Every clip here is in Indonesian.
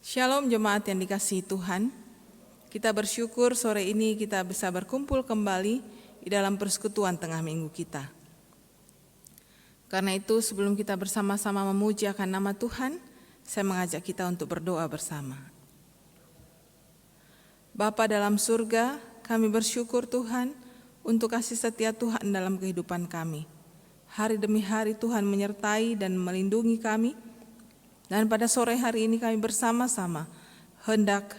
Shalom jemaat yang dikasihi Tuhan. Kita bersyukur sore ini kita bisa berkumpul kembali di dalam persekutuan tengah minggu kita. Karena itu sebelum kita bersama-sama memuji akan nama Tuhan, saya mengajak kita untuk berdoa bersama. Bapa dalam surga, kami bersyukur Tuhan untuk kasih setia Tuhan dalam kehidupan kami. Hari demi hari Tuhan menyertai dan melindungi kami. Dan pada sore hari ini kami bersama-sama hendak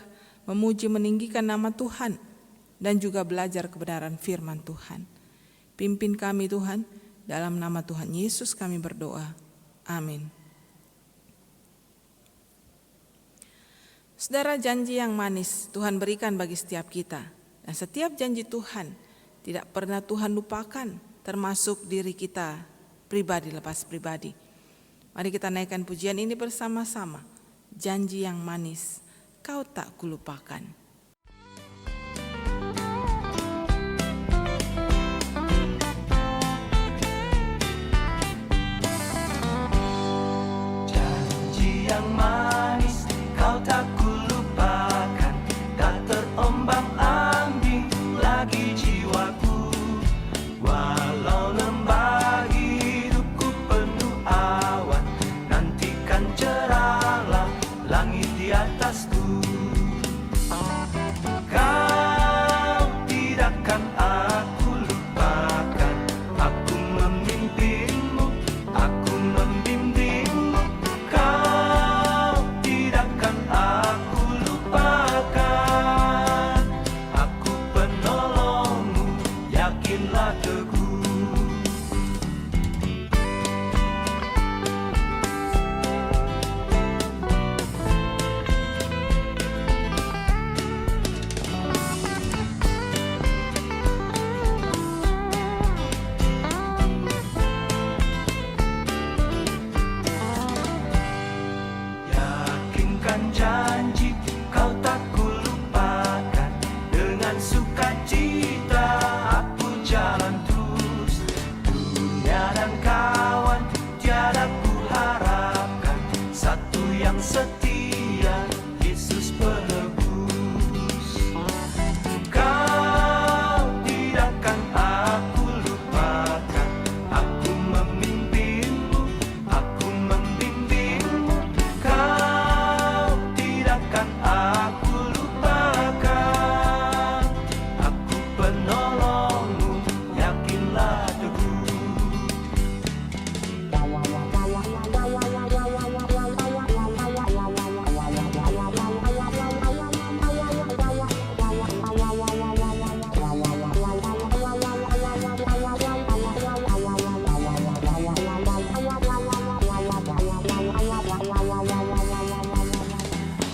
memuji meninggikan nama Tuhan dan juga belajar kebenaran firman Tuhan. Pimpin kami Tuhan, dalam nama Tuhan Yesus kami berdoa. Amin. Saudara, janji yang manis Tuhan berikan bagi setiap kita. Dan setiap janji Tuhan tidak pernah Tuhan lupakan, termasuk diri kita pribadi lepas pribadi. Mari kita naikkan pujian ini bersama-sama. Janji yang manis, kau tak kulupakan. Janji yang manis, kau tak kulupakan. Tak terombang-ambing lagi jiwaku. Walau lembah hidupku penuh awan, nantikan cerahlah langit di atasku. Kau tidakkan aku lupakan. Aku memimpinmu, aku membimbingmu. Kau tidakkan aku lupakan. Aku penolongmu, yakinlah teguh. Yakinkan janji, kau tak kulupakan. Dengan sukacita aku jalan terus. Dunia dan kawan tiada ku harapkan. Satu yang setia, Yesus penebus. Kau tidakkan aku lupakan. Aku memimpinmu, aku membimbingmu. Kau tidakkan aku lupakan. Aku penolongmu, yakinlah teguh.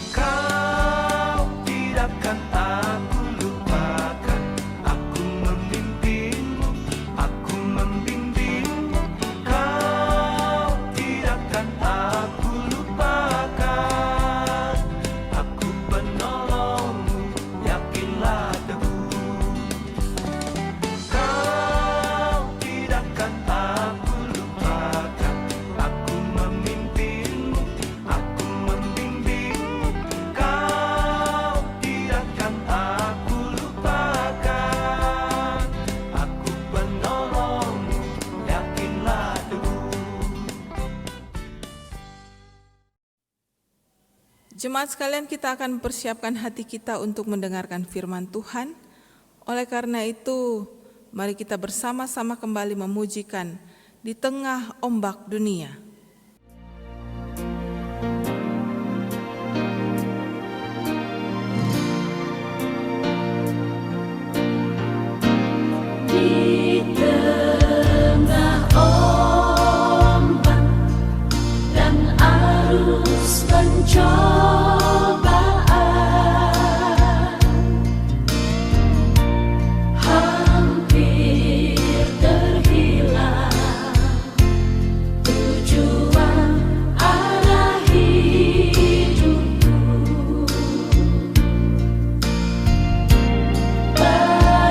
Kau tidakkan aku lupakan. Aku memimpinmu, aku membimbingmu. Kau tidakkan aku lupakan. Aku penolongmu, yakinlah teguh. Kau tidakkan aku lupakan. Aku memimpinmu, aku membimbingmu. Kau tidakkan aku lupakan. Aku penolongmu, yakinlah teguh. Jemaat sekalian, kita akan mempersiapkan hati kita untuk mendengarkan firman Tuhan. Oleh karena itu, mari kita bersama-sama kembali memujikan di tengah ombak dunia. Di tengah ombak dan arus pencobaan, hampir terhilang tujuan arah hidupku.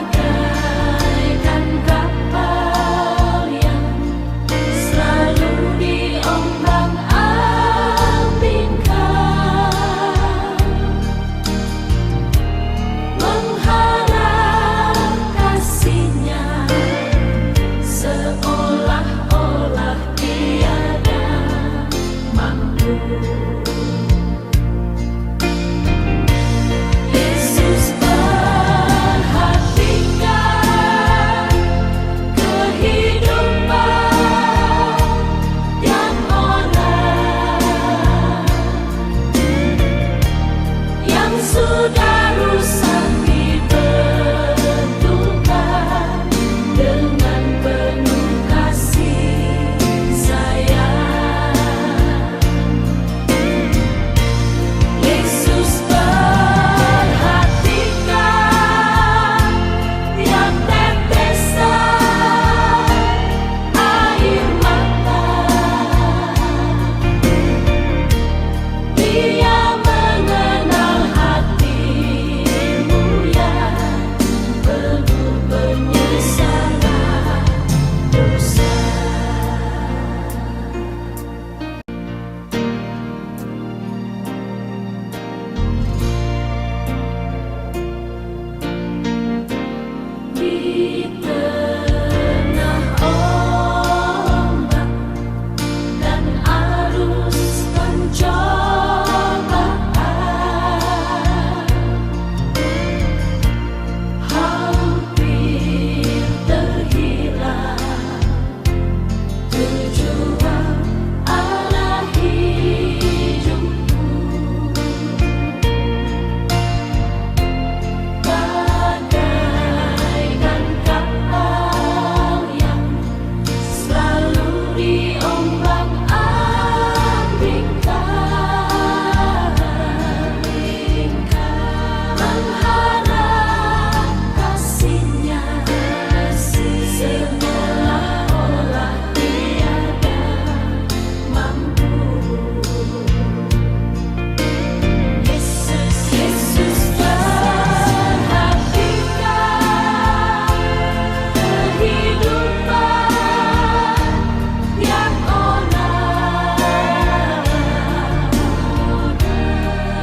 Bagaikan kapal yang selalu diombang-ambingkan, sudah rusak dibentukkan dengan penuh kasih sayang. Yesus perhatikan tiap tetesan air mata. Dia mengenal hatimu yang penuh penyesalan dosa. Di tengah ombak dan arus pencobaan, hampir terhilang tujuan arah hidupku. Bagaikan kapal yang selalu diombang-ambingkan, mengharap kasihnya seolah-olah tiada mampu. Yesus perhatikan kehidupan yang orang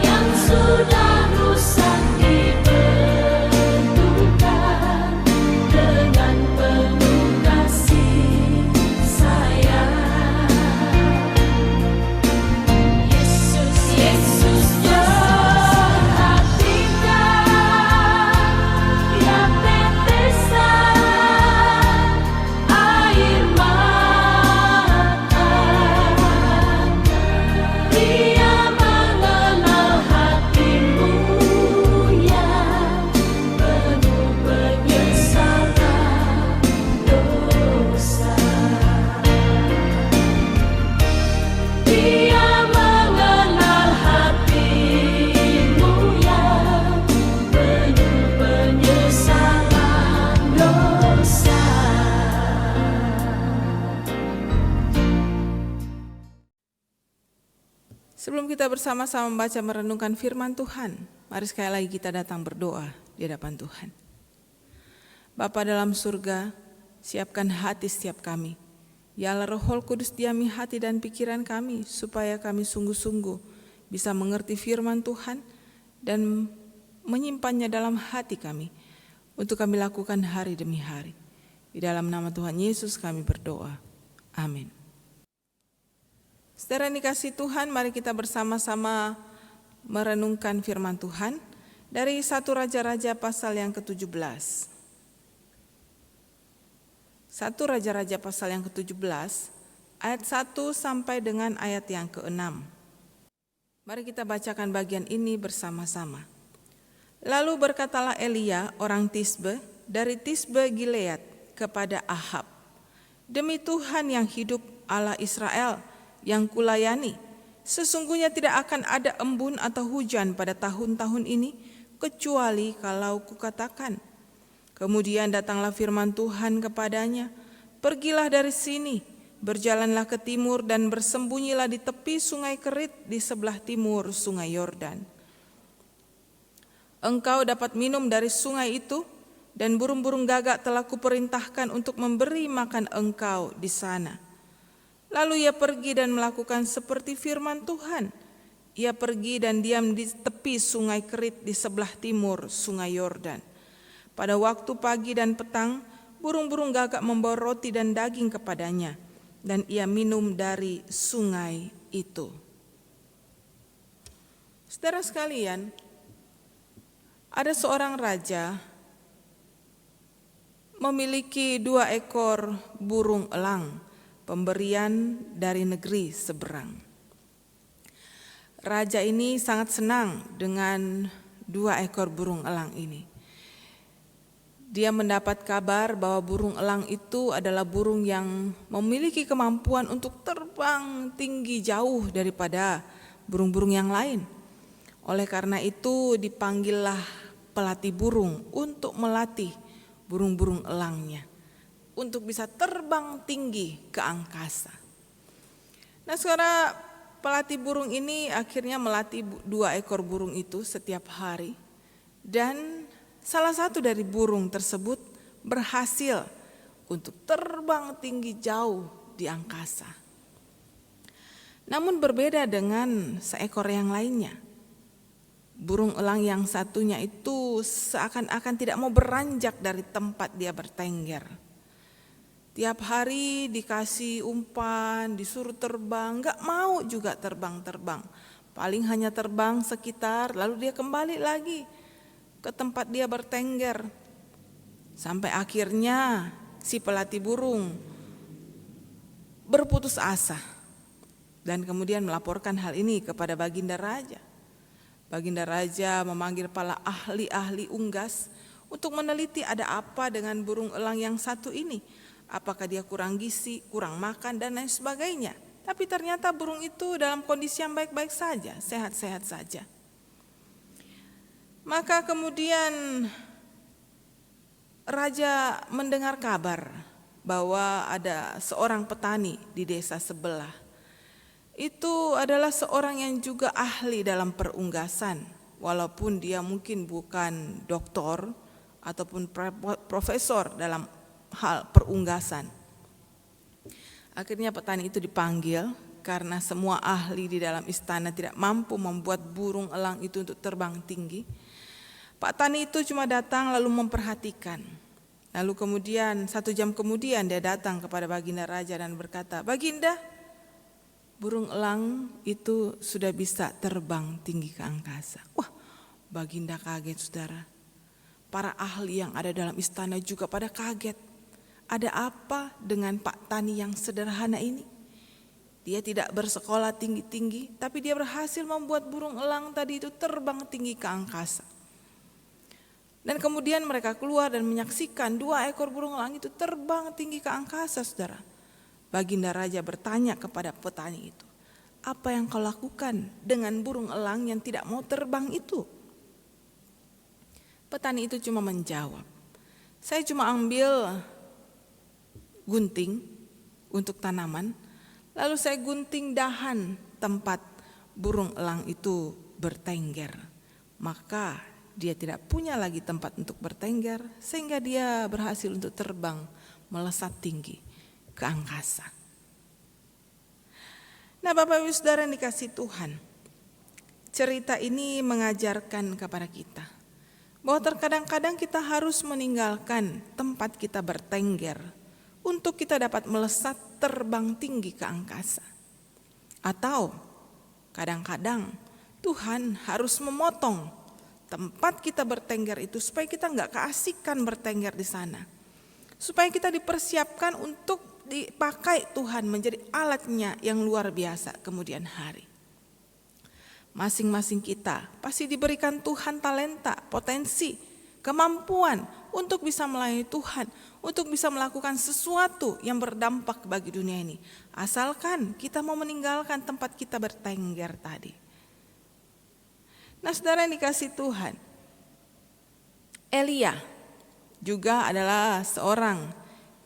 yang sudah rusak dibentukkan dengan penuh kasih sayang. Yesus perhatikan tiap tetesan air mata. Dia mengenal hatimu yang penuh penyesalan dosa. Dia mengenal hatimu yang penuh penyesalan dosa. Sebelum kita bersama-sama membaca merenungkan firman Tuhan, mari sekali lagi kita datang berdoa di hadapan Tuhan. Bapa dalam surga, siapkan hati setiap kami. Biarlah Roh Kudus diami hati dan pikiran kami, supaya kami sungguh-sungguh bisa mengerti firman Tuhan dan menyimpannya dalam hati kami, untuk kami lakukan hari demi hari. Di dalam nama Tuhan Yesus kami berdoa. Amin. Saudara yang dikasihi Tuhan, mari kita bersama-sama merenungkan firman Tuhan dari 1 Raja-Raja pasal yang ke-17. 1 Raja-Raja pasal yang ke-17 ayat 1 sampai dengan ayat yang ke-6. Mari kita bacakan bagian ini bersama-sama. Lalu berkatalah Elia orang Tisbe dari Tisbe Gilead kepada Ahab, "Demi Tuhan yang hidup, Allah Israel yang kulayani, sesungguhnya tidak akan ada embun atau hujan pada tahun-tahun ini, kecuali kalau kukatakan." Kemudian datanglah firman Tuhan kepadanya, "Pergilah dari sini, berjalanlah ke timur dan bersembunyilah di tepi sungai Kerit di sebelah timur sungai Yordan. Engkau dapat minum dari sungai itu, dan burung-burung gagak telah kuperintahkan untuk memberi makan engkau di sana." Lalu ia pergi dan melakukan seperti firman Tuhan. Ia pergi dan diam di tepi sungai Kerit di sebelah timur sungai Yordan. Pada waktu pagi dan petang, burung-burung gagak membawa roti dan daging kepadanya, dan ia minum dari sungai itu. Saudara sekalian, ada seorang raja memiliki 2 ekor burung elang, pemberian dari negeri seberang. Raja ini sangat senang dengan 2 ekor burung elang ini. Dia mendapat kabar bahwa burung elang itu adalah burung yang memiliki kemampuan untuk terbang tinggi jauh daripada burung-burung yang lain. Oleh karena itu dipanggillah pelatih burung untuk melatih burung-burung elangnya untuk bisa terbang tinggi ke angkasa. Nah, saudara, pelatih burung ini akhirnya melatih 2 ekor burung itu setiap hari, dan salah satu dari burung tersebut berhasil untuk terbang tinggi jauh di angkasa. Namun berbeda dengan seekor yang lainnya. Burung elang yang satunya itu seakan-akan tidak mau beranjak dari tempat dia bertengger. Tiap hari dikasih umpan, disuruh terbang, gak mau juga terbang-terbang. Paling hanya terbang sekitar, lalu dia kembali lagi ke tempat dia bertengger. Sampai akhirnya si pelatih burung berputus asa dan kemudian melaporkan hal ini kepada Baginda Raja. Baginda Raja memanggil para ahli-ahli unggas untuk meneliti ada apa dengan burung elang yang satu ini. Apakah dia kurang gizi, kurang makan, dan lain sebagainya. Tapi ternyata burung itu dalam kondisi yang baik-baik saja, sehat-sehat saja. Maka kemudian Raja mendengar kabar bahwa ada seorang petani di desa sebelah. Itu adalah seorang yang juga ahli dalam perunggasan, walaupun dia mungkin bukan doktor ataupun profesor dalam hal perunggasan. Akhirnya petani itu dipanggil karena semua ahli di dalam istana tidak mampu membuat burung elang itu untuk terbang tinggi. Pak Tani itu cuma datang lalu memperhatikan. Lalu kemudian 1 jam kemudian dia datang kepada Baginda Raja dan berkata, "Baginda, burung elang itu sudah bisa terbang tinggi ke angkasa." Wah, Baginda kaget, saudara. Para ahli yang ada dalam istana juga pada kaget. Ada apa dengan Pak Tani yang sederhana ini? Dia tidak bersekolah tinggi-tinggi, tapi dia berhasil membuat burung elang tadi itu terbang tinggi ke angkasa. Dan kemudian mereka keluar dan menyaksikan 2 ekor burung elang itu terbang tinggi ke angkasa, saudara. Baginda Raja bertanya kepada petani itu, "Apa yang kau lakukan dengan burung elang yang tidak mau terbang itu?" Petani itu cuma menjawab, "Saya cuma ambil gunting untuk tanaman, lalu saya gunting dahan tempat burung elang itu bertengger. Maka dia tidak punya lagi tempat untuk bertengger, sehingga dia berhasil untuk terbang melesat tinggi ke angkasa." Nah, Bapak Ibu Saudara yang dikasihi Tuhan, cerita ini mengajarkan kepada kita bahwa terkadang-kadang kita harus meninggalkan tempat kita bertengger untuk kita dapat melesat terbang tinggi ke angkasa. Atau kadang-kadang Tuhan harus memotong tempat kita bertengger itu supaya kita nggak keasikan bertengger di sana. Supaya kita dipersiapkan untuk dipakai Tuhan menjadi alatnya yang luar biasa kemudian hari. Masing-masing kita pasti diberikan Tuhan talenta, potensi, kemampuan untuk bisa melayani Tuhan, untuk bisa melakukan sesuatu yang berdampak bagi dunia ini. Asalkan kita mau meninggalkan tempat kita bertengger tadi. Nah, saudara yang dikasihi Tuhan, Elia juga adalah seorang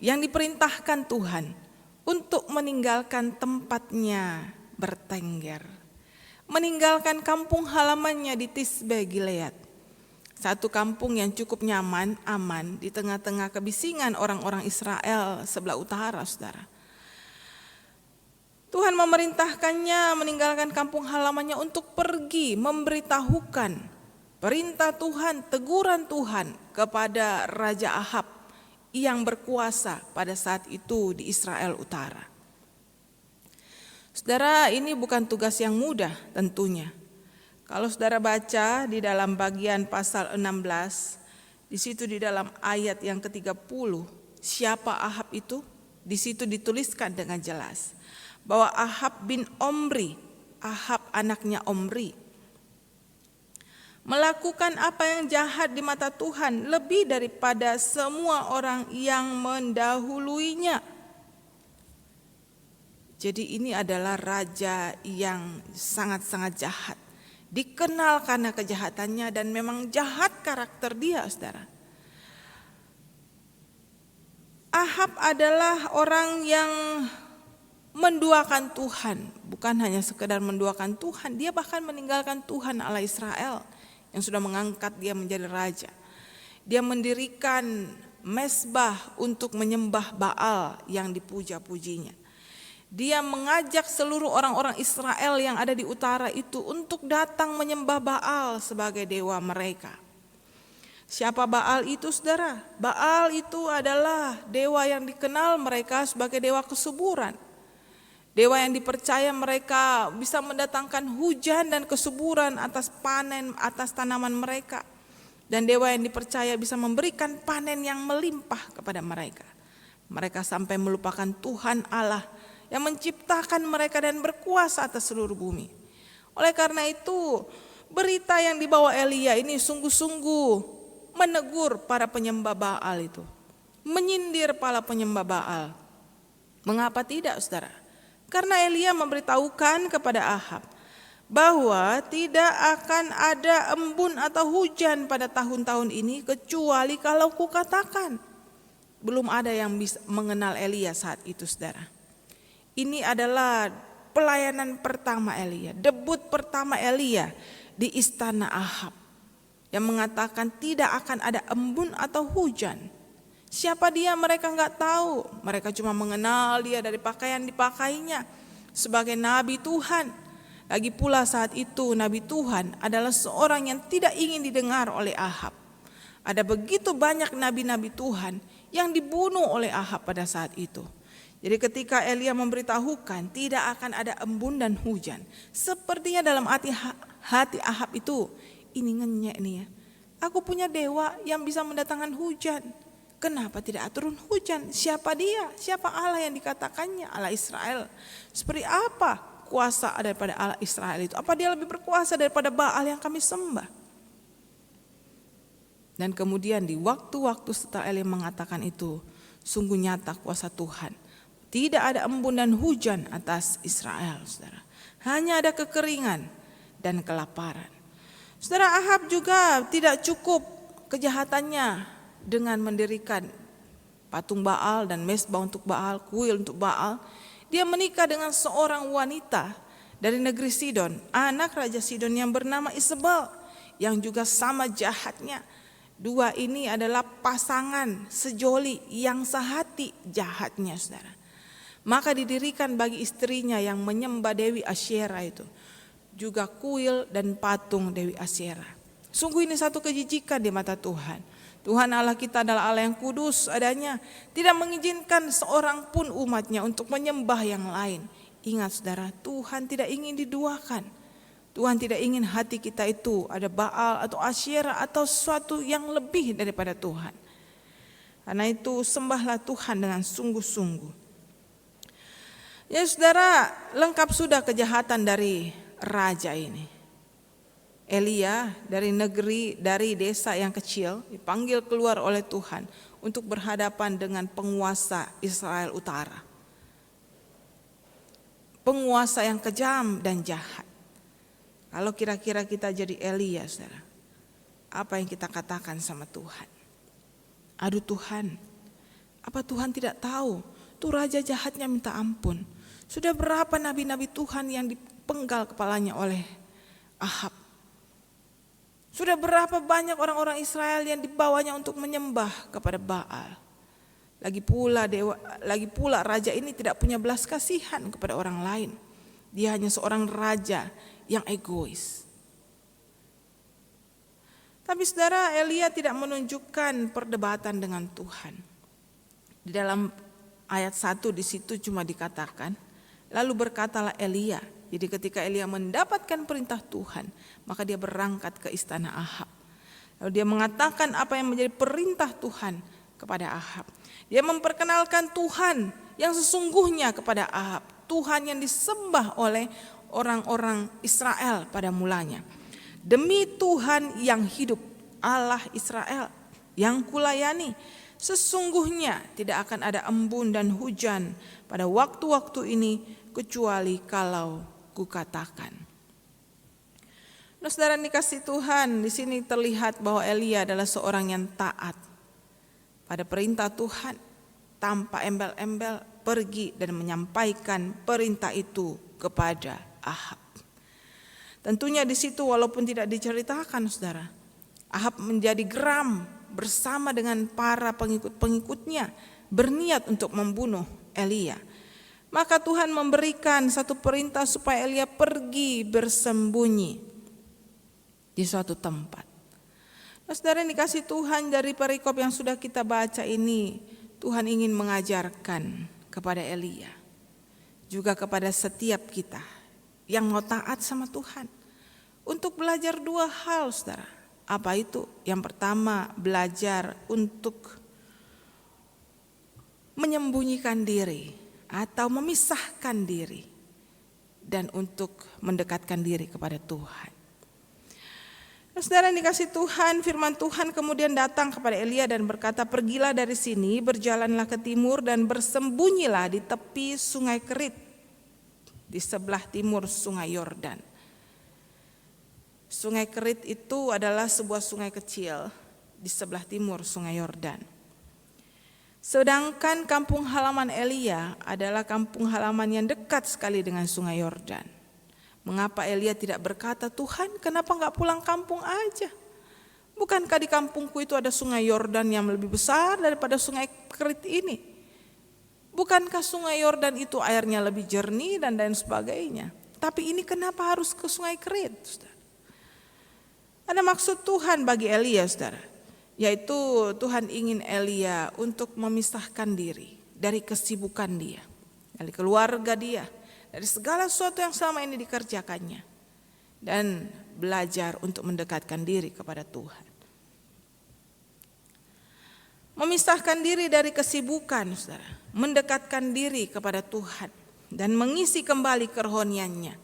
yang diperintahkan Tuhan untuk meninggalkan tempatnya bertengger. Meninggalkan kampung halamannya di Tisbe Gilead. Satu kampung yang cukup nyaman, aman di tengah-tengah kebisingan orang-orang Israel sebelah utara, saudara. Tuhan memerintahkannya meninggalkan kampung halamannya untuk pergi memberitahukan perintah Tuhan, teguran Tuhan kepada Raja Ahab yang berkuasa pada saat itu di Israel Utara. Saudara, ini bukan tugas yang mudah tentunya. Kalau saudara baca di dalam bagian pasal 16, di situ di dalam ayat yang ke-30, siapa Ahab itu? Di situ dituliskan dengan jelas bahwa Ahab bin Omri, Ahab anaknya Omri, melakukan apa yang jahat di mata Tuhan lebih daripada semua orang yang mendahuluinya. Jadi ini adalah raja yang sangat-sangat jahat. Dikenal karena kejahatannya dan memang jahat karakter dia, saudara. Ahab adalah orang yang menduakan Tuhan, bukan hanya sekedar menduakan Tuhan, dia bahkan meninggalkan Tuhan Allah Israel yang sudah mengangkat dia menjadi raja. Dia mendirikan mezbah untuk menyembah Baal yang dipuja-pujinya. Dia mengajak seluruh orang-orang Israel yang ada di utara itu untuk datang menyembah Baal sebagai dewa mereka. Siapa Baal itu, saudara? Baal itu adalah dewa yang dikenal mereka sebagai dewa kesuburan. Dewa yang dipercaya mereka bisa mendatangkan hujan dan kesuburan atas panen atas tanaman mereka. Dan dewa yang dipercaya bisa memberikan panen yang melimpah kepada mereka. Mereka sampai melupakan Tuhan Allah yang menciptakan mereka dan berkuasa atas seluruh bumi. Oleh karena itu, berita yang dibawa Elia ini sungguh-sungguh menegur para penyembah Baal itu. Menyindir para penyembah Baal. Mengapa tidak, saudara? Karena Elia memberitahukan kepada Ahab bahwa tidak akan ada embun atau hujan pada tahun-tahun ini kecuali kalau kukatakan. Belum ada yang bisa mengenal Elia saat itu, saudara. Ini adalah pelayanan pertama Elia, debut pertama Elia di istana Ahab yang mengatakan tidak akan ada embun atau hujan. Siapa dia mereka nggak tahu, mereka cuma mengenal dia dari pakaian dipakainya sebagai nabi Tuhan. Lagi pula saat itu nabi Tuhan adalah seorang yang tidak ingin didengar oleh Ahab. Ada begitu banyak nabi-nabi Tuhan yang dibunuh oleh Ahab pada saat itu. Jadi ketika Elia memberitahukan tidak akan ada embun dan hujan, sepertinya dalam hati Ahab itu, ini ngenyek nih ya. Aku punya dewa yang bisa mendatangkan hujan. Kenapa tidak turun hujan? Siapa dia? Siapa Allah yang dikatakannya? Allah Israel. Seperti apa kuasa daripada Allah Israel itu? Apa dia lebih berkuasa daripada Baal yang kami sembah? Dan kemudian di waktu-waktu setelah Elia mengatakan itu, sungguh nyata kuasa Tuhan. Tidak ada embun dan hujan atas Israel, saudara. Hanya ada kekeringan dan kelaparan. Saudara, Ahab juga tidak cukup kejahatannya dengan mendirikan patung Baal dan mezbah untuk Baal, kuil untuk Baal. Dia menikah dengan seorang wanita dari negeri Sidon, anak Raja Sidon yang bernama Isabel, yang juga sama jahatnya. Dua ini adalah pasangan sejoli yang sehati jahatnya, saudara. Maka didirikan bagi istrinya yang menyembah Dewi Asyera itu juga kuil dan patung Dewi Asyera. Sungguh ini satu kejijikan di mata Tuhan. Tuhan Allah kita adalah Allah yang kudus adanya, tidak mengizinkan seorang pun umatnya untuk menyembah yang lain. Ingat saudara, Tuhan tidak ingin diduakan. Tuhan tidak ingin hati kita itu ada Baal atau Asyera atau sesuatu yang lebih daripada Tuhan. Karena itu sembahlah Tuhan dengan sungguh-sungguh. Ya saudara, lengkap sudah kejahatan dari raja ini. Elia dari desa yang kecil dipanggil keluar oleh Tuhan untuk berhadapan dengan penguasa Israel Utara. Penguasa yang kejam dan jahat. Kalau kira-kira kita jadi Elia, saudara, apa yang kita katakan sama Tuhan? Aduh Tuhan, apa Tuhan tidak tahu? Tuh raja jahatnya minta ampun. Sudah berapa nabi-nabi Tuhan yang dipenggal kepalanya oleh Ahab? Sudah berapa banyak orang-orang Israel yang dibawanya untuk menyembah kepada Baal? Lagi pula raja ini tidak punya belas kasihan kepada orang lain. Dia hanya seorang raja yang egois. Tapi saudara, Elia tidak menunjukkan perdebatan dengan Tuhan. Di dalam ayat 1 di situ cuma dikatakan, lalu berkatalah Elia. Jadi ketika Elia mendapatkan perintah Tuhan, maka dia berangkat ke istana Ahab. Lalu dia mengatakan apa yang menjadi perintah Tuhan kepada Ahab. Dia memperkenalkan Tuhan yang sesungguhnya kepada Ahab. Tuhan yang disembah oleh orang-orang Israel pada mulanya. demi Tuhan yang hidup, Allah Israel yang kulayani, sesungguhnya tidak akan ada embun dan hujan pada waktu-waktu ini kecuali kalau kukatakan. Nah, saudara dikasih Tuhan, di sini terlihat bahwa Elia adalah seorang yang taat pada perintah Tuhan, tanpa embel-embel pergi dan menyampaikan perintah itu kepada Ahab. Tentunya di situ walaupun tidak diceritakan, saudara, Ahab menjadi geram bersama dengan para pengikut-pengikutnya berniat untuk membunuh Elia. Maka Tuhan memberikan satu perintah supaya Elia pergi bersembunyi di suatu tempat. Nah, saudara yang dikasih Tuhan, dari perikop yang sudah kita baca ini, Tuhan ingin mengajarkan kepada Elia, juga kepada setiap kita yang mau taat sama Tuhan, untuk belajar dua hal, saudara. Apa itu? Yang pertama, belajar untuk menyembunyikan diri atau memisahkan diri, dan untuk mendekatkan diri kepada Tuhan. Saudara yang dikasih Tuhan, firman Tuhan kemudian datang kepada Elia dan berkata, pergilah dari sini, berjalanlah ke timur dan bersembunyilah di tepi sungai Kerit, di sebelah timur sungai Yordan. Sungai Kerit itu adalah sebuah sungai kecil di sebelah timur sungai Yordan. Sedangkan kampung halaman Elia adalah kampung halaman yang dekat sekali dengan sungai Yordan. Mengapa Elia tidak berkata, Tuhan kenapa enggak pulang kampung aja? Bukankah di kampungku itu ada sungai Yordan yang lebih besar daripada sungai Kerit ini? Bukankah sungai Yordan itu airnya lebih jernih dan lain sebagainya? Tapi ini kenapa harus ke sungai Kerit, saudara? Ada maksud Tuhan bagi Elia, saudara, yaitu Tuhan ingin Elia untuk memisahkan diri dari kesibukan dia, dari keluarga dia, dari segala sesuatu yang selama ini dikerjakannya, dan belajar untuk mendekatkan diri kepada Tuhan. Memisahkan diri dari kesibukan, saudara, mendekatkan diri kepada Tuhan dan mengisi kembali kerohaniannya,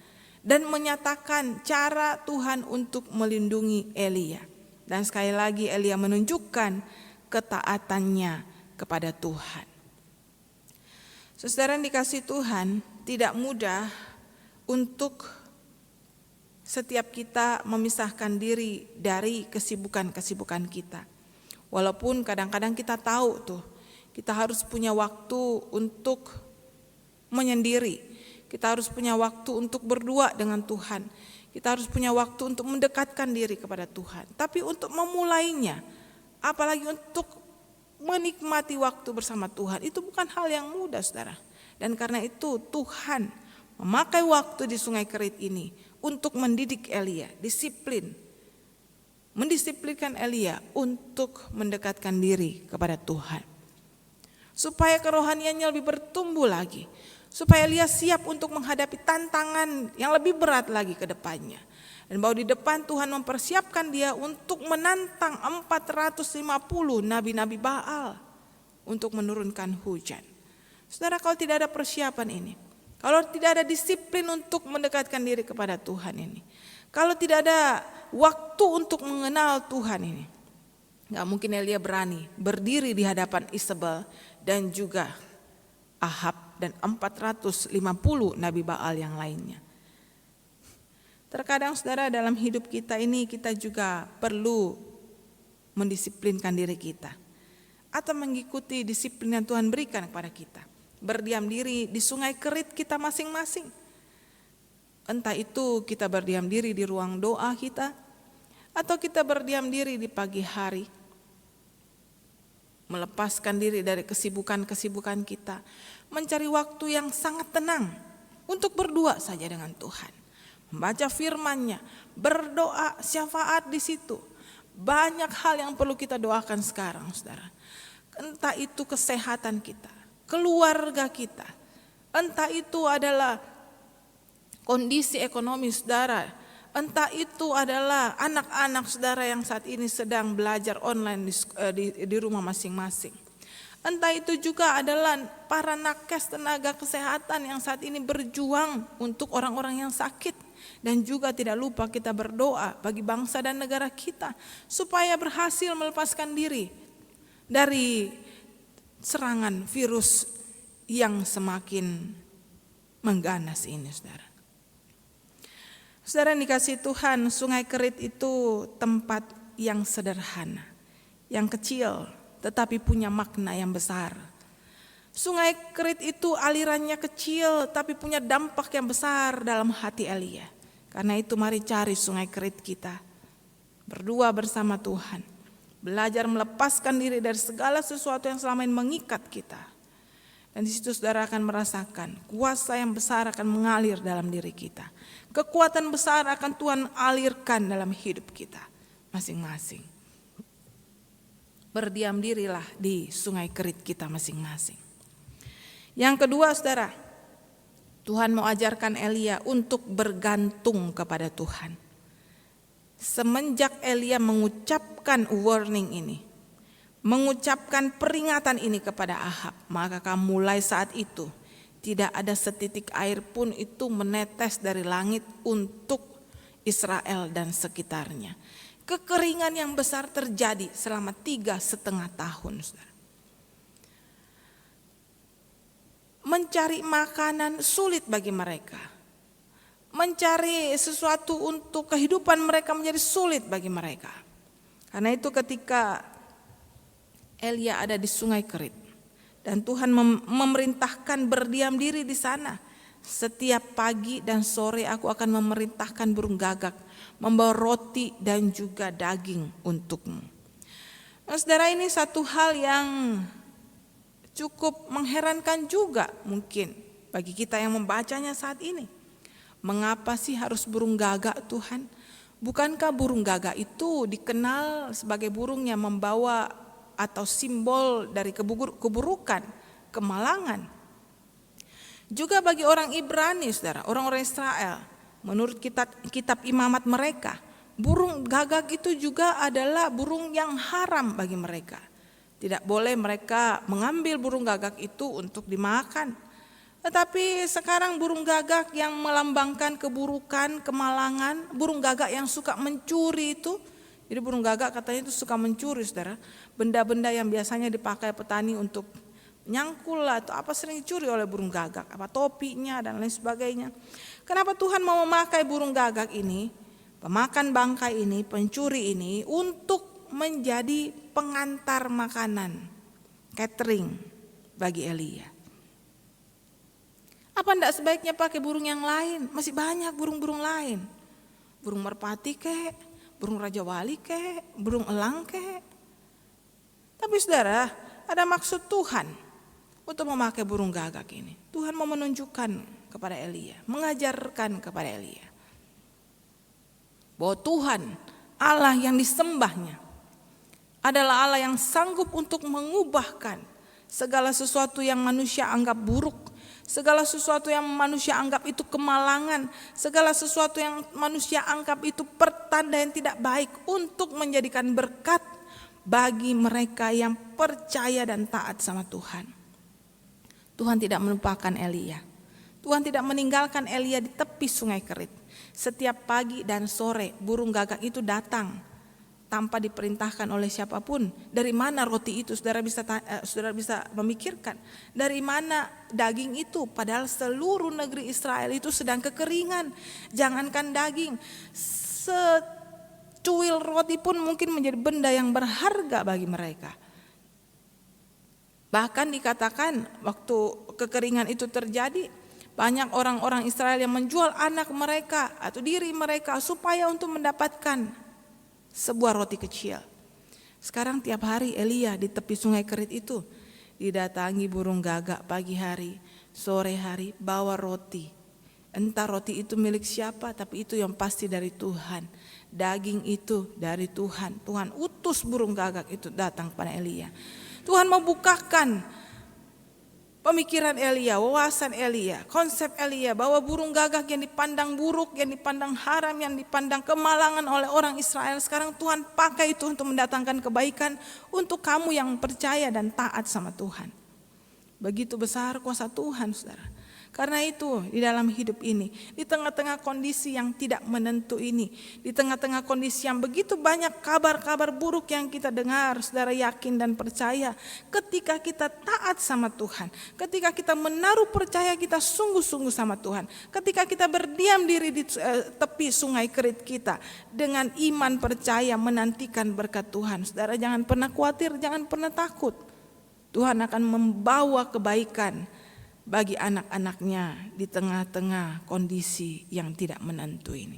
dan menyatakan cara Tuhan untuk melindungi Elia. Dan sekali lagi Elia menunjukkan ketaatannya kepada Tuhan. Saudara yang dikasih Tuhan, tidak mudah untuk setiap kita memisahkan diri dari kesibukan-kesibukan kita. Walaupun kadang-kadang kita tahu tuh, kita harus punya waktu untuk menyendiri. Kita harus punya waktu untuk berdua dengan Tuhan. Kita harus punya waktu untuk mendekatkan diri kepada Tuhan. Tapi untuk memulainya, apalagi untuk menikmati waktu bersama Tuhan, itu bukan hal yang mudah, saudara. Dan karena itu Tuhan memakai waktu di sungai Kerit ini untuk mendidik Elia, mendisiplinkan Elia untuk mendekatkan diri kepada Tuhan. Supaya kerohaniannya lebih bertumbuh lagi, supaya Elia siap untuk menghadapi tantangan yang lebih berat lagi ke depannya. Dan bahwa di depan Tuhan mempersiapkan dia untuk menantang 450 nabi-nabi Baal untuk menurunkan hujan. Saudara, kalau tidak ada persiapan ini, kalau tidak ada disiplin untuk mendekatkan diri kepada Tuhan ini, kalau tidak ada waktu untuk mengenal Tuhan ini, gak mungkin Elia berani berdiri di hadapan Isabel dan juga Ahab dan 450 nabi Baal yang lainnya. Terkadang, saudara, dalam hidup kita ini kita juga perlu mendisiplinkan diri kita atau mengikuti disiplin yang Tuhan berikan kepada kita. Berdiam diri di sungai Kerit kita masing-masing. Entah itu kita berdiam diri di ruang doa kita, atau kita berdiam diri di pagi hari, melepaskan diri dari kesibukan-kesibukan kita, mencari waktu yang sangat tenang untuk berdua saja dengan Tuhan, membaca firman-Nya, berdoa, syafaat di situ. Banyak hal yang perlu kita doakan sekarang, saudara. Entah itu kesehatan kita, keluarga kita, entah itu adalah kondisi ekonomi saudara, entah itu adalah anak-anak saudara yang saat ini sedang belajar online di rumah masing-masing. Entah itu juga adalah para nakes tenaga kesehatan yang saat ini berjuang untuk orang-orang yang sakit Dan juga tidak lupa kita berdoa bagi bangsa dan negara kita supaya berhasil melepaskan diri dari serangan virus yang semakin mengganas ini, saudara. Saudara yang dikasihi Tuhan, Sungai Kerit itu tempat yang sederhana, yang kecil, tetapi punya makna yang besar. Sungai Kerit itu alirannya kecil, tapi punya dampak yang besar dalam hati Elia. Karena itu mari cari Sungai Kerit kita, berdua bersama Tuhan, belajar melepaskan diri dari segala sesuatu yang selama ini mengikat kita. Dan di situ saudara akan merasakan kuasa yang besar akan mengalir dalam diri kita. Kekuatan besar akan Tuhan alirkan dalam hidup kita masing-masing. Berdiam dirilah di Sungai Kerit kita masing-masing. Yang kedua, saudara, Tuhan mau ajarkan Elia untuk bergantung kepada Tuhan. Semenjak Elia mengucapkan warning ini, mengucapkan peringatan ini kepada Ahab, maka mulai saat itu tidak ada setitik air pun itu menetes dari langit untuk Israel dan sekitarnya. Kekeringan yang besar terjadi selama 3,5 tahun, saudara. Mencari makanan sulit bagi mereka. Mencari sesuatu untuk kehidupan mereka menjadi sulit bagi mereka. Karena itu ketika Elia ada di Sungai Kerit dan Tuhan memerintahkan berdiam diri di sana. Setiap pagi dan sore aku akan memerintahkan burung gagak membawa roti dan juga daging untukmu. Nah, saudara, ini satu hal yang cukup mengherankan juga mungkin bagi kita yang membacanya saat ini. Mengapa sih harus burung gagak, Tuhan? Bukankah burung gagak itu dikenal sebagai burung yang membawa atau simbol dari keburukan, kemalangan? Juga bagi orang Ibrani, saudara, orang-orang Israel, menurut kitab imamat mereka, burung gagak itu juga adalah burung yang haram bagi mereka. Tidak boleh mereka mengambil burung gagak itu untuk dimakan. Tetapi sekarang burung gagak yang melambangkan keburukan, kemalangan, burung gagak yang suka mencuri itu. Jadi burung gagak katanya itu suka mencuri, saudara. Benda-benda yang biasanya dipakai petani untuk nyangkul atau apa sering dicuri oleh burung gagak. Apa topinya dan lain sebagainya. Kenapa Tuhan mau memakai burung gagak ini, pemakan bangkai ini, pencuri ini untuk menjadi pengantar makanan, catering bagi Elia? Apa enggak sebaiknya pakai burung yang lain? Masih banyak burung-burung lain. Burung merpati kek, burung raja wali kek, burung elang kek. Tapi saudara, ada maksud Tuhan untuk memakai burung gagak ini. Tuhan mau menunjukkan kepada Elia, mengajarkan kepada Elia bahwa Tuhan, Allah yang disembahnya, adalah Allah yang sanggup untuk mengubahkan segala sesuatu yang manusia anggap buruk, segala sesuatu yang manusia anggap itu kemalangan, segala sesuatu yang manusia anggap itu pertanda yang tidak baik, untuk menjadikan berkat bagi mereka yang percaya dan taat sama Tuhan. Tuhan tidak melupakan Elia. Tuhan tidak meninggalkan Elia di tepi Sungai Kerit. Setiap pagi dan sore burung gagak itu datang tanpa diperintahkan oleh siapapun. Dari mana roti itu? Saudara bisa memikirkan. Dari mana daging itu? Padahal seluruh negeri Israel itu sedang kekeringan. Jangankan daging, secuil roti pun mungkin menjadi benda yang berharga bagi mereka. Bahkan dikatakan waktu kekeringan itu terjadi, banyak orang-orang Israel yang menjual anak mereka atau diri mereka supaya untuk mendapatkan sebuah roti kecil. Sekarang tiap hari Elia di tepi Sungai Kerit itu didatangi burung gagak pagi hari, sore hari, bawa roti. Entah roti itu milik siapa, tapi itu yang pasti dari Tuhan. Daging itu dari Tuhan. Tuhan utus burung gagak itu datang kepada Elia. Tuhan mau bukakan pemikiran Elia, wawasan Elia, konsep Elia bahwa burung gagak yang dipandang buruk, yang dipandang haram, yang dipandang kemalangan oleh orang Israel, sekarang Tuhan pakai itu untuk mendatangkan kebaikan untuk kamu yang percaya dan taat sama Tuhan. Begitu besar kuasa Tuhan, saudara. Karena itu di dalam hidup ini, di tengah-tengah kondisi yang tidak menentu ini, di tengah-tengah kondisi yang begitu banyak kabar-kabar buruk yang kita dengar, saudara yakin dan percaya, ketika kita taat sama Tuhan, ketika kita menaruh percaya kita sungguh-sungguh sama Tuhan, ketika kita berdiam diri di tepi sungai Kerit kita dengan iman percaya menantikan berkat Tuhan, saudara jangan pernah khawatir, jangan pernah takut. Tuhan akan membawa kebaikan bagi anak-anaknya di tengah-tengah kondisi yang tidak menentu ini.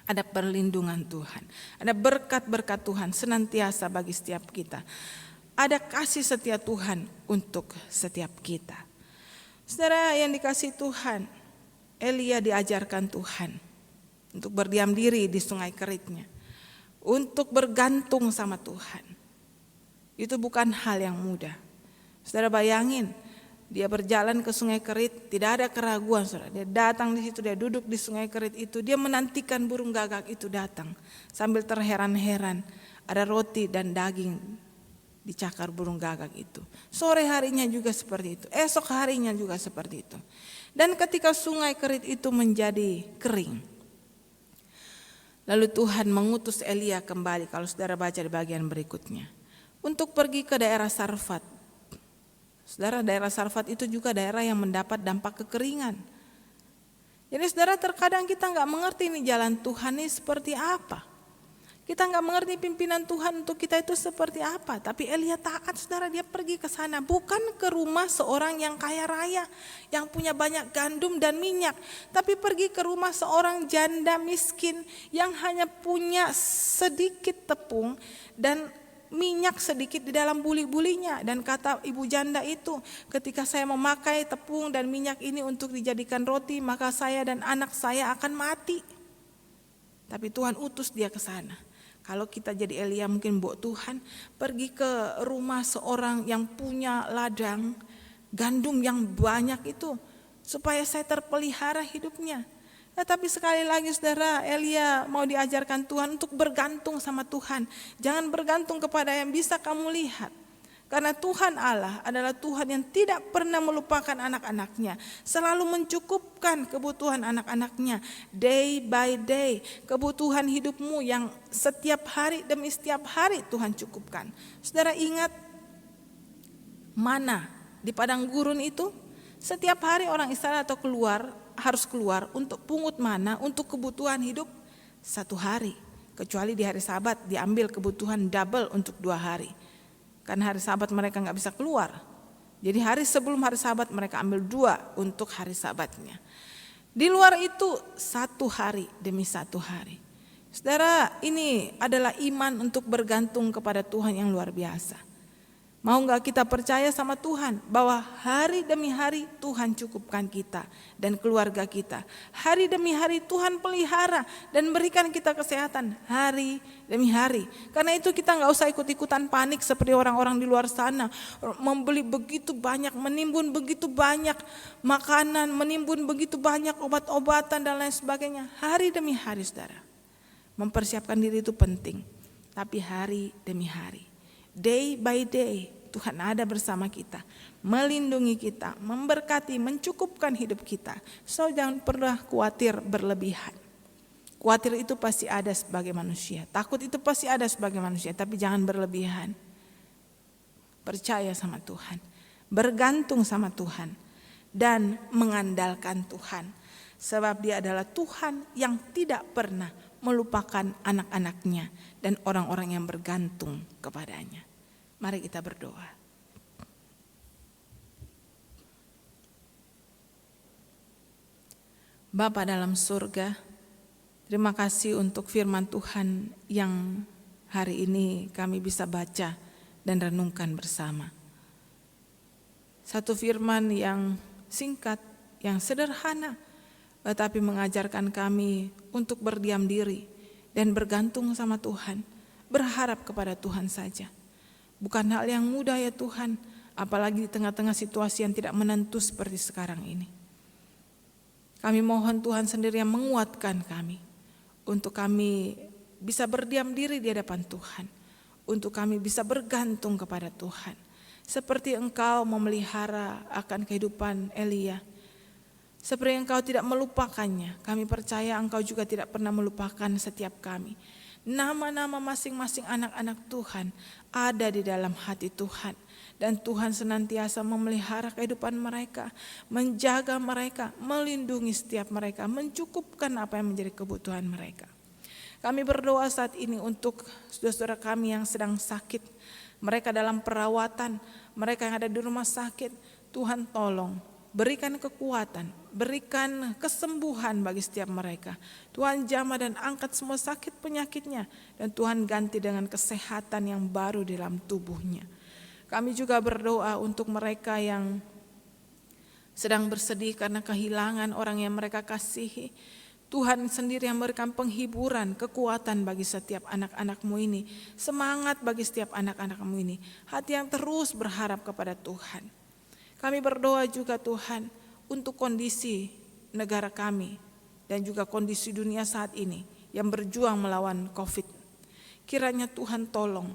Ada perlindungan Tuhan, ada berkat-berkat Tuhan senantiasa bagi setiap kita. Ada kasih setia Tuhan untuk setiap kita. Saudara yang dikasihi Tuhan, Elia diajarkan Tuhan untuk berdiam diri di sungai Keritnya, untuk bergantung sama Tuhan. Itu bukan hal yang mudah. Saudara bayangin, dia berjalan ke sungai Kerit, tidak ada keraguan, saudara. Dia datang di situ, dia duduk di sungai Kerit itu, dia menantikan burung gagak itu datang sambil terheran-heran. Ada roti dan daging dicakar burung gagak itu. Sore harinya juga seperti itu, esok harinya juga seperti itu. Dan ketika sungai Kerit itu menjadi kering, lalu Tuhan mengutus Elia kembali, kalau saudara baca di bagian berikutnya, untuk pergi ke daerah Sarfat. Saudara, daerah Sarfat itu juga daerah yang mendapat dampak kekeringan. Jadi saudara, terkadang kita nggak mengerti nih jalan Tuhan ini seperti apa. Kita nggak mengerti pimpinan Tuhan untuk kita itu seperti apa. Tapi Elia taat, saudara, dia pergi ke sana. Bukan ke rumah seorang yang kaya raya, yang punya banyak gandum dan minyak. Tapi pergi ke rumah seorang janda miskin yang hanya punya sedikit tepung dan minyak sedikit di dalam buli-bulinya. Dan kata ibu janda itu, ketika saya memakai tepung dan minyak ini untuk dijadikan roti, maka saya dan anak saya akan mati. Tapi Tuhan utus dia ke sana. Kalau kita jadi Elia mungkin Tuhan pergi ke rumah seorang yang punya ladang gandum yang banyak itu, supaya saya terpelihara hidupnya. Tapi sekali lagi saudara, Elia mau diajarkan Tuhan untuk bergantung sama Tuhan. Jangan bergantung kepada yang bisa kamu lihat. Karena Tuhan Allah adalah Tuhan yang tidak pernah melupakan anak-anaknya. Selalu mencukupkan kebutuhan anak-anaknya. Day by day, kebutuhan hidupmu yang setiap hari demi setiap hari Tuhan cukupkan. Saudara ingat mana di padang gurun itu? Setiap hari orang Israel harus keluar untuk pungut mana untuk kebutuhan hidup 1 hari. Kecuali di hari Sabat diambil kebutuhan double untuk 2 hari. Karena hari Sabat mereka gak bisa keluar. Jadi hari sebelum hari Sabat mereka ambil 2 untuk hari Sabatnya. Di luar itu 1 hari demi 1 hari. Saudara, ini adalah iman untuk bergantung kepada Tuhan yang luar biasa. Mau gak kita percaya sama Tuhan bahwa hari demi hari Tuhan cukupkan kita dan keluarga kita. Hari demi hari Tuhan pelihara dan berikan kita kesehatan hari demi hari. Karena itu kita gak usah ikut-ikutan panik seperti orang-orang di luar sana. Membeli begitu banyak, menimbun begitu banyak makanan, menimbun begitu banyak obat-obatan dan lain sebagainya. Hari demi hari saudara. Mempersiapkan diri itu penting. Tapi hari demi hari. Day by day Tuhan ada bersama kita, melindungi kita, memberkati, mencukupkan hidup kita. So jangan pernah khawatir berlebihan. Khawatir itu pasti ada sebagai manusia, takut itu pasti ada sebagai manusia, tapi jangan berlebihan. Percaya sama Tuhan, bergantung sama Tuhan, dan mengandalkan Tuhan. Sebab Dia adalah Tuhan yang tidak pernah melupakan anak-anaknya dan orang-orang yang bergantung kepadanya. Mari kita berdoa. Bapa dalam surga, terima kasih untuk firman Tuhan yang hari ini kami bisa baca dan renungkan bersama. Satu firman yang singkat, yang sederhana, tetapi mengajarkan kami untuk berdiam diri dan bergantung sama Tuhan, berharap kepada Tuhan saja. Bukan hal yang mudah ya Tuhan, apalagi di tengah-tengah situasi yang tidak menentu seperti sekarang ini. Kami mohon Tuhan sendiri yang menguatkan kami, untuk kami bisa berdiam diri di hadapan Tuhan, untuk kami bisa bergantung kepada Tuhan. Seperti Engkau memelihara akan kehidupan Elia, Seperti Engkau tidak melupakannya, kami percaya Engkau juga tidak pernah melupakan setiap kami. Nama-nama masing-masing anak-anak Tuhan ada di dalam hati Tuhan. Dan Tuhan senantiasa memelihara kehidupan mereka, menjaga mereka, melindungi setiap mereka, mencukupkan apa yang menjadi kebutuhan mereka. Kami berdoa saat ini untuk saudara-saudara kami yang sedang sakit, mereka dalam perawatan, mereka yang ada di rumah sakit. Tuhan tolong, berikan kekuatan, berikan kesembuhan bagi setiap mereka. Tuhan jamah dan angkat semua sakit penyakitnya, dan Tuhan ganti dengan kesehatan yang baru di dalam tubuhnya. Kami juga berdoa untuk mereka yang sedang bersedih karena kehilangan orang yang mereka kasihi. Tuhan sendiri yang memberikan penghiburan, kekuatan bagi setiap anak-anak-Mu ini. Semangat bagi setiap anak-anak-Mu ini. Hati yang terus berharap kepada Tuhan. Kami berdoa juga Tuhan untuk kondisi negara kami dan juga kondisi dunia saat ini yang berjuang melawan COVID. Kiranya Tuhan tolong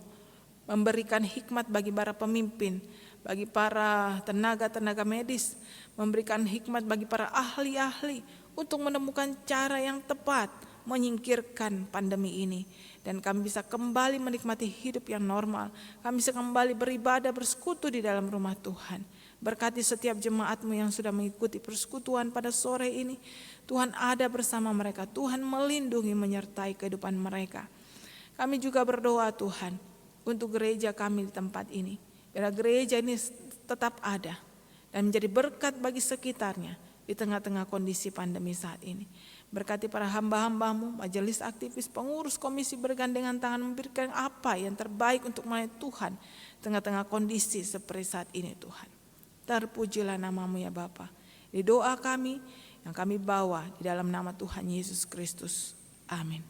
memberikan hikmat bagi para pemimpin, bagi para tenaga-tenaga medis, memberikan hikmat bagi para ahli-ahli untuk menemukan cara yang tepat menyingkirkan pandemi ini. Dan kami bisa kembali menikmati hidup yang normal, kami bisa kembali beribadah bersekutu di dalam rumah Tuhan. Berkati setiap jemaat-Mu yang sudah mengikuti persekutuan pada sore ini. Tuhan ada bersama mereka, Tuhan melindungi menyertai kehidupan mereka. Kami juga berdoa Tuhan untuk gereja kami di tempat ini. Biar gereja ini tetap ada dan menjadi berkat bagi sekitarnya di tengah-tengah kondisi pandemi saat ini. Berkati para hamba-hamba-Mu, majelis aktivis, pengurus komisi bergandengan tangan memberikan apa yang terbaik untuk melayani Tuhan tengah-tengah kondisi seperti saat ini Tuhan. Terpujilah nama-Mu ya Bapa. Di doa kami yang kami bawa di dalam nama Tuhan Yesus Kristus. Amin.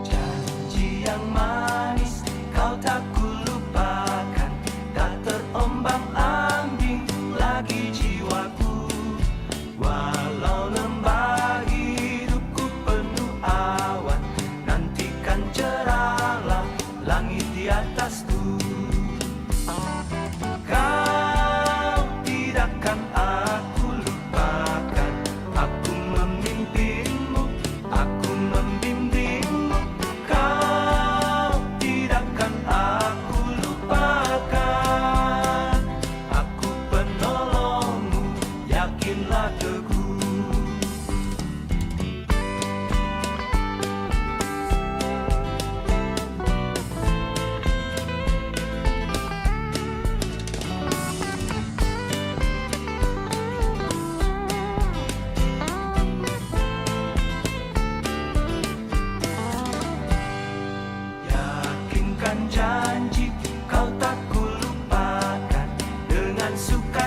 Janji yang manis kau tak kulupakan, tak terombang-ambing lagi jiwaku. Walau lembah hidupku penuh awan, nantikan cerahlah langit di atasku. Kau tidakkan aku lupakan, aku memimpinmu, aku membimbingmu. Kau tidakkan aku lupakan, aku penolongmu, yakinlah teguh. Yakinkan janji kau tak kulupakan, dengan suka